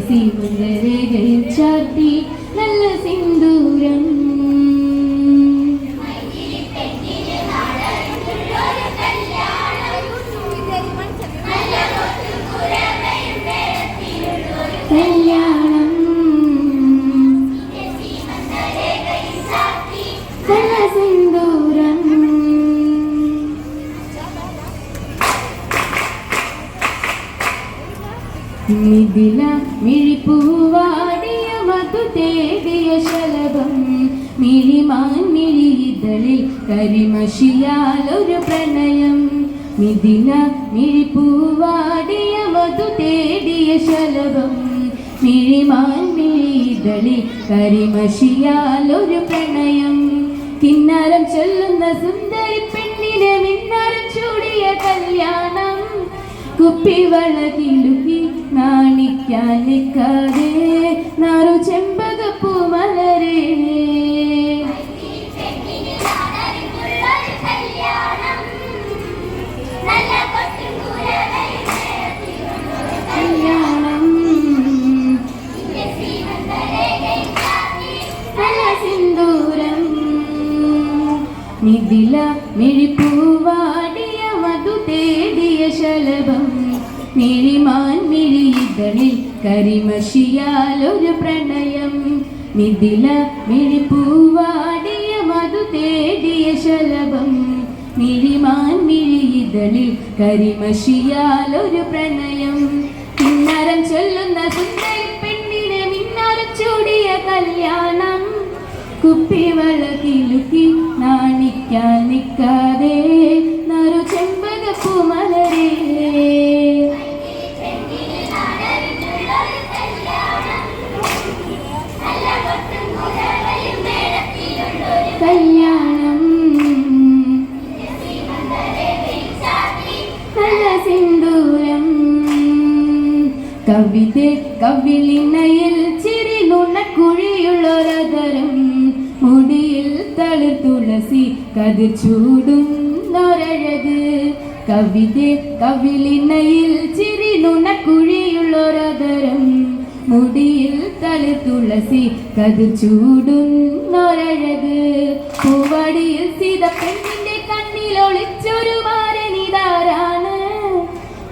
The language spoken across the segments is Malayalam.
സീമന്തരേഖയിൽ ചാർത്തി നല്ല സിന്ദൂരം. കല്യാണം നല്ല സിന്ദൂരം. മിഥില മിഴിപ്പൂവാടിയ മധു തേടിയ ശലഭം മിഴിമാൻ മിഴിയിതളിൽ കരിമഷിയാലൊരു പ്രണയം. മിഥില മിഴിപ്പൂവാടിയ മധു തേടിയ ശലഭം മിഴിമാൻ മിഴിയിതളിൽ കരിമഷിയാലൊരു പ്രണയം. കിന്നാരം ചൊല്ലുന്ന സുന്ദരി പെണ്ണിനെ മിന്നാരം ചൂടിയ കല്യാണം. കുപ്പിവള കിലുക്കി നാണിക്കാൻ നിൽക്കാതെ നാറു ചെമ്പകപ്പൂ മലരേ. കല്യാണം നല്ല സിന്ദൂരം. മിഥില മിഴിപ്പൂവാടിയ മധു തേടിയ ശലഭം മിഴിമാൻ മിഴിയിതളിൽ കരിമഷിയാലൊരു പ്രണയം. മിഥില മിഴിപ്പൂവാടിയ മധു തേടിയ ശലഭം മിഴിമാൻ മിഴിയിതളിൽ കരിമഷിയാലൊരു പ്രണയം. കിന്നാരം ചൊല്ലുന്ന സുന്ദരി പെണ്ണിനെ മിന്നാരം ചൂടിയ കല്യാണം. കുപ്പിവള കിലുക്കി നാണിക്കാൻ നിൽക്കാതെ നറു ചെമ്പകപ്പൂ മലരേ. കല്യാണം നല്ല സിന്ദൂരം. കവിത കവിളിനയിൽ ചിരി നുണക്കുഴിയുള്ളൊരതരം മുടിയിൽ തളിർ തുളസി കതിർ ചൂടുന്നൊരഴക്. കവിത കവിളിനയിൽ ചിരി നുണക്കുഴിയുള്ളൊരതരം മുടിയിൽ തളിർ തുളസി കതിർ ചൂടുന്നൊരഴക്. പൂവടിയിൽ സീത പെണ്ണിന്റെ കണ്ണിൽ ഒളിച്ചൊരു മാരനിതാരാണ്.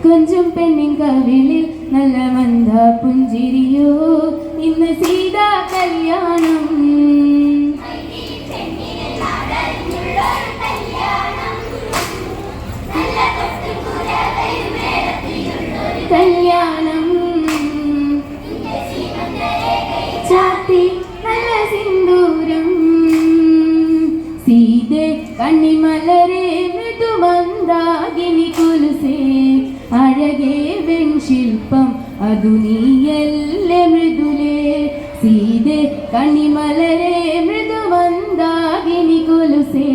കൊഞ്ചും പെണ്ണിൻ കവിളിൽ നല്ല മന്ദ പുഞ്ചിരിയോ ഇന്ന് സീതാ കല്യാണം. കല്യാണം ചാത്തി നല്ല സിന്ദൂരം. സീതെ കണ്ണിമലരെ മൃദുമന്ദാകിനി കുലുസേ അഴകേ വെൺശില്പം അതു നീയല്ലേ മൃദുലേ. സീതെ കണ്ണിമലരെ മൃദുമന്ദാകിനി കുലുസേ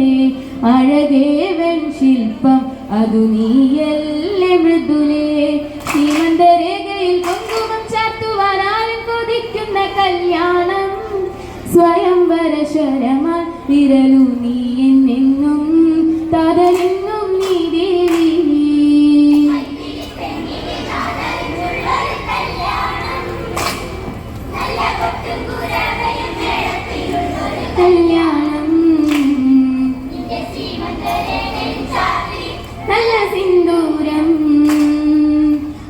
അഴകേ വെൺശില്പം അതു നീയല്ലേ മൃദുലേ. സീമന്തരേഖയിൽ കുങ്കുമം ചാർത്തുവാനാരും കൊതിക്കുന്ന കല്യാണം. സ്വയംവര ശരമാൽ വിരലു നീ എന്നെന്നും തതരെന്നും നീ ദേവി. കല്യാണം നല്ല സിന്ദൂരം.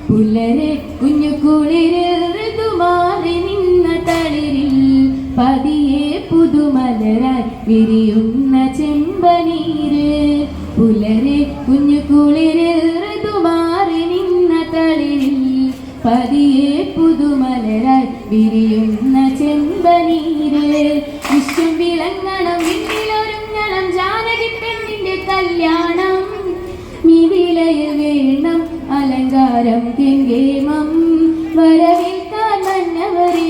പുലരെ കുഞ്ഞു കുളിരിൽ ഋതുമാറി നിന്ന തളിരിൽ പതിയെ പുതുമലരായി വിരിയുന്ന ചെമ്പനീര്. പുലരെ കുഞ്ഞു കുളിരിൽ ഋതുമാറി നിന്ന തളിരിൽ പതിയെ പുതുമലരായി വിരിയുന്ന ചെമ്പനീര്. വിശ്വം വിളങ്ങണം വിണ്ണിലൊരുങ്ങണം ജാനകി പെണ്ണിന്റെ കല്യാണം. മിഥിലയിൽ വേണം അലങ്കാരം കെങ്കേമം വരവേൽക്കാൻ മന്നവരേ.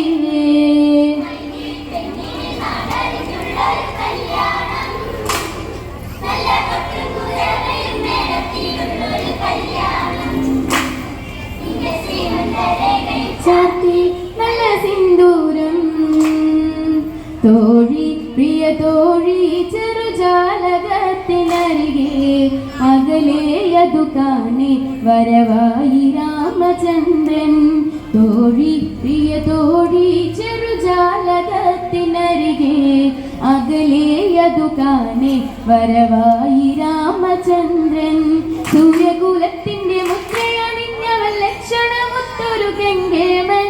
ചാത്തി നല്ല സിന്ദൂരം. തോഴി പ്രിയ തോഴി ചെറുജാലകത്തിനരികെ അകലെയതു കാണി വരവായി രാമചന്ദ്രൻ. തോഴി പ്രിയ തോടി ചെറുജാലകത്തിനരികെ അകലെയതു കാണെ വരവായി രാമചന്ദ്രൻ. സൂര്യകുലത്തിന്റെ മുദ്രയണിഞ്ഞവൻ ലക്ഷണമൊത്തൊരു കെങ്കേമൻ.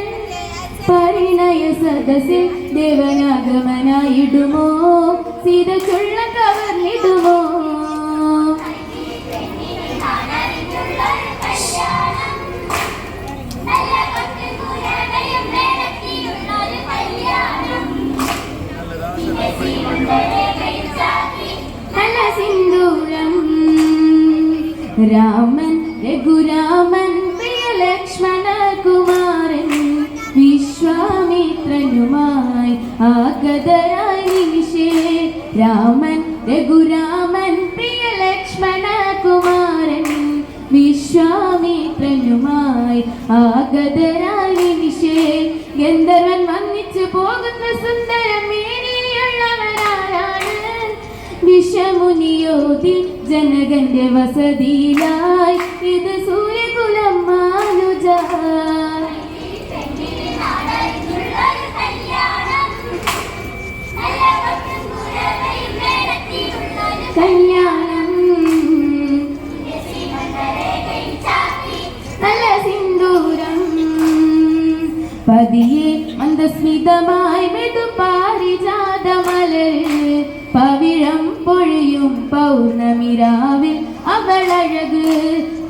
പരിണയ സദസ്സിൽ ദേവനാഗമനായിടുമോ സീത ചുള്ള കവർന്നിടുമോ? സിന്ദൂരം രാമൻ രഘുരാമൻ പ്രിയ ലക്ഷ്മണ കുമാരൻ വിശ്വാമിത്രനുമായി ആഗതരായി നിമിഷേ. രാമൻ രഘുരാമൻ പ്രിയ ലക്ഷ്മണ കുമാരൻ വിശ്വാമിത്രനുമായി ആഗതരായി നിമിഷേ. ഗന്ധർവൻ വന്നിച്ചു പോകുന്ന സുന്ദരം മേനിയുള്ളവരാരാണ്? വിഷമുനിയോതി ജനകന്റെ വസതിയിലായി ഇത് സൂര്യകുലം മാനുജ. കല്യാണം നല്ല സിന്ദൂരം പതിയെ മന്ദസ്മിതമായി മൃദു പാരിജാതമലര് പവിഴം പൊഴിയും പൗർണമിരാവിൽ അവളഴക്.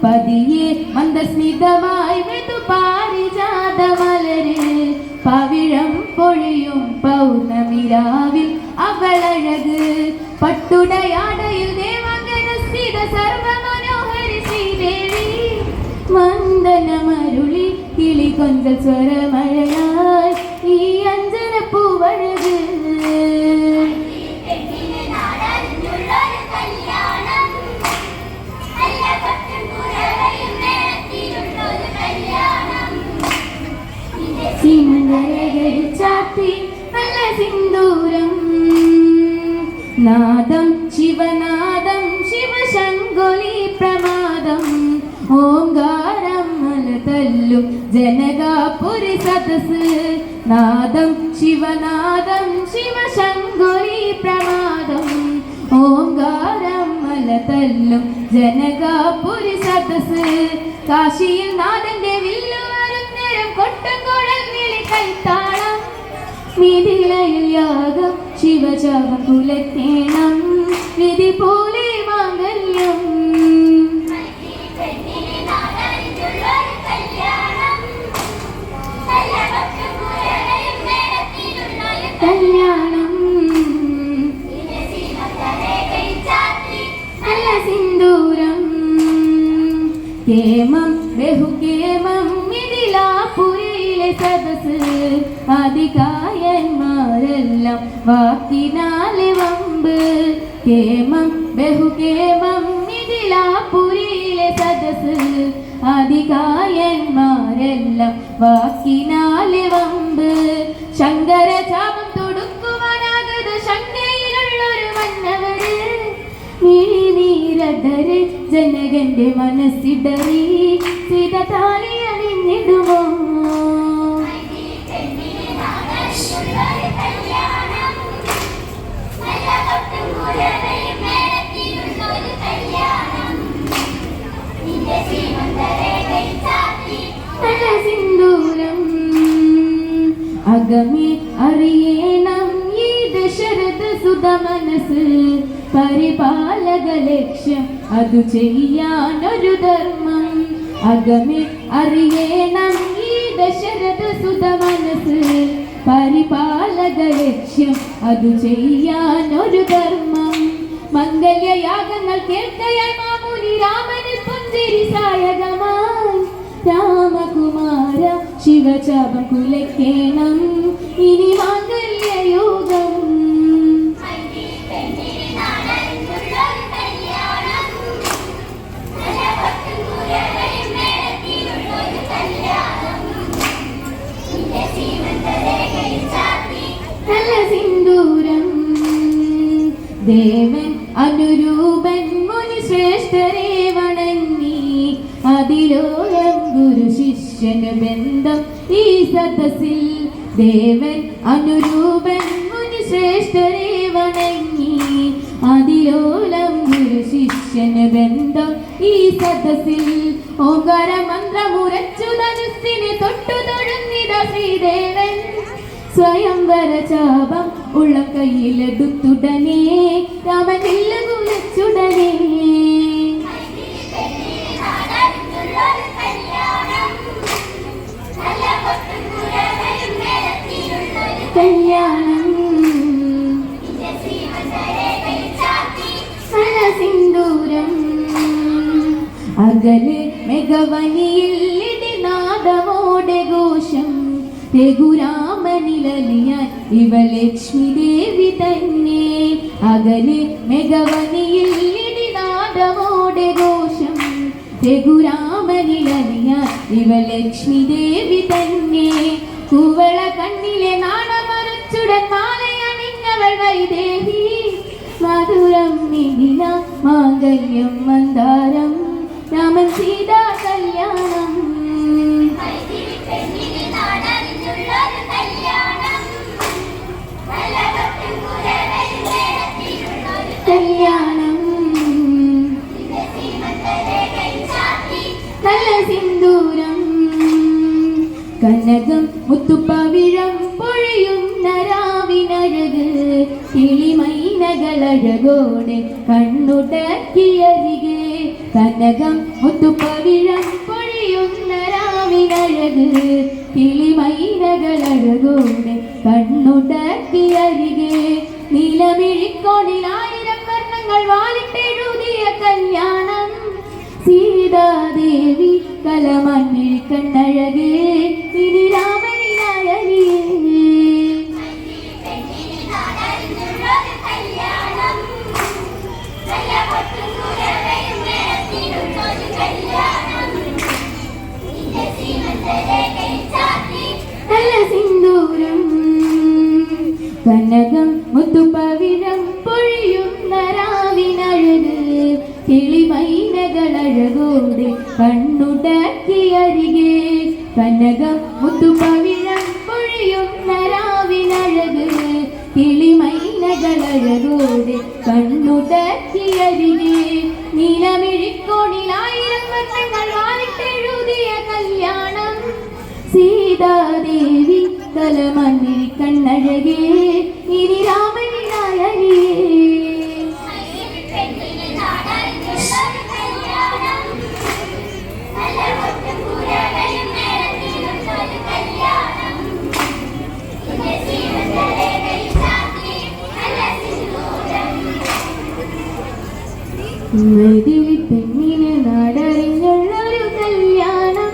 പതിയെ മന്ദസ്മിതമായി മൃദു പാരിജാതമലര് പവിഴം പൊഴിയും പൗർണമിരാവിൽ അവളഴക്. പട്ടുടയാടയിൽ ദേവാംഗനസ്ഥിത സർവമനോഹരി ശ്രീദേവി വന്ദനമരുളി കിളി കൊഞ്ചൽ സ്വരമഴയായി ഈ അഞ്ജന പൂവഴക്. ചാത്തി നല്ല സിന്ദൂരം നാദം ശിവനാദം ശിവശങ്കുലി പ്രമാദം ഓംകാരം മലതല്ലും ജനകാപുരി സദസ്. നാദം ശിവനാദം ശിവശങ്കുലി പ്രമാദം ഓംകാരം മലതല്ലും ജനകാപുരി സദസ്. കാശിയിൽ നാദന്റെ വില്ലു വരുന്നേരം കൊട്ടംകുഴൽ വിളി കൈത്താളം. മിഥിലയിൽ യാഗം ശിവജാപം കുലത്തേണം വിധി പോലെ മാംഗല്യം. കല്യാണം നല്ല സിന്ദൂരം കേമം ബഹുകേമം മിഥിലാപുരിയിലെ സദസ്. അധികായന്മാരെല്ലാം വാക്കിനാലെ വമ്പ്. കേമം ബഹുകേമം മിഥിലാപുരിയിലെ സദസ്. അധികായന്മാരെല്ലാം വാക്കിനാലെ വമ്പ്. ശങ്കര ചാപം തൊടുക്കുവാനാകത് ശങ്കയിലുള്ളൊരു മന്നവര്. മിഴിനീരടര് ജനകന്റെ മനസ്സിടറി സീത താലി അണിഞ്ഞിടുമോ? സിന്ദൂരം അകമേ അറിയണം ഈ ദശരഥ സുത മനസ്സ്. പരിപാലക ലക്ഷ്യം അതു ചെയ്യാനൊരു ധർമ്മം. അകമേ അറിയണം ഈ ദശരഥ സുത മനസ്സ്. പരിപാലക ലക്ഷ്യം അതു ചെയ്യാനൊരു ധർമ്മം. മംഗല്യയാഗങ്ങൾ കേൾക്കയായി മാമുനി രാമന് പുഞ്ചിരി സായകമായി. രാമകുമാര ശിവചാപം കുലയ്ക്കേണം ഇനി മാംഗല്യയോഗം. നല്ല സിന്ദൂരം ദേവൻ അനുരൂപൻ മുനി ശ്രേഷ്ഠരെ വണങ്ങി. അതിലോലം ഗുരു ശിഷ്യന് ബന്ധം ഈ സദസ്സിൽ ദേവൻ അനുരൂപൻ മുനിശ്രേഷ്ഠരെ വണങ്ങി അതിലോലം ഗുരു ശിഷ്യന് ബന്ധം ഈ സദസ്സിൽ ഓങ്കാര മന്ത്രമുരച്ചു ധനുസ്സിനെ തൊട്ടു തൊഴുന്നിത ശ്രീദേവൻ സ്വയംവര ചാപം ഉള്ള കയ്യിലെടുത്തുടനെ രാമനില്ല കുലച്ചുടനെ കല്യാണം സിന്ദൂരം അകലെ മെഗവനിയിൽ ഇടിനാദമോടെ ഘോഷം രഘുരാമനിലലിയാൻ ഇവ ലക്ഷ്മി ദേവി തന്നെ അകലെ മെഗവനിയിൽ ഇടിനാദമോടെ ഘോഷം രഘുരാമനിലലിയാൻ ഇവ ലക്ഷ്മി ദേവി തന്നെ കുവള കണ്ണിലെ നാണമറച്ചുടൻ മാലയണിഞ്ഞവൾ വൈദേഹി മധുരം മിഥില മാംഗല്യം മന്ദാരം രാമൻ സീതാ കല്യാണം കല്യാണം നല്ല സിന്ദൂരം കനകം മുത്തുപ്പവിഴം പൊഴിയുന്ന രാവിനഴക് കിളിമൈനകളഴകോടെ കണ്ണുടക്കിയരികെ കനകം മുത്തുപ്പവിഴം പൊഴിയുന്ന രാവിനഴക് കിളിമൈനകളഴകോടെ കണ്ണുടക്കിയരികെ നീലമിഴിക്കോണിൽ 1000 വർണ്ണങ്ങൾ വാലിട്ടെഴുതിയ കല്യാണം സീതാദേവി കലമണ്ണിൽ കണ്ണഴകേ ഇനി രാമനിലായലിയേ നല്ല സിന്ദൂരം കനകം മുത്തുപ്പവിഴം പൊഴിയുന്ന രാവിനഴക് കിളിമൈനകളഴകോടെ കണ്ണുടക്കിയരികെ കനകം മുത്തുപ്പവിഴം പൊഴിയുന്ന രാവിനഴക് കിളിമൈനകളഴകോടെ കണ്ണുടക്കിയരികെ നീലമിഴിക്കോണിൽ 1000 വർണ്ണങ്ങൾ വാലിട്ടെഴുതിയ കല്യാണം സീതാദേവി കലമണ്ണിൽ കണ്ണഴകേ ഇനി രാമനിലായലിയേ മൈഥിലി പെണ്ണിന് നാടറിഞ്ഞുള്ളൊരു കല്യാണം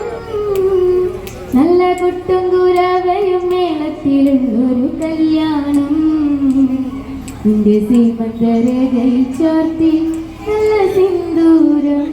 നല്ല കൊട്ടും കുരവയും മേളത്തിലുള്ളൊരു കല്യാണം നിന്റെ സീമന്തരേഖയിൽ ചാർത്തി നല്ല സിന്ദൂരം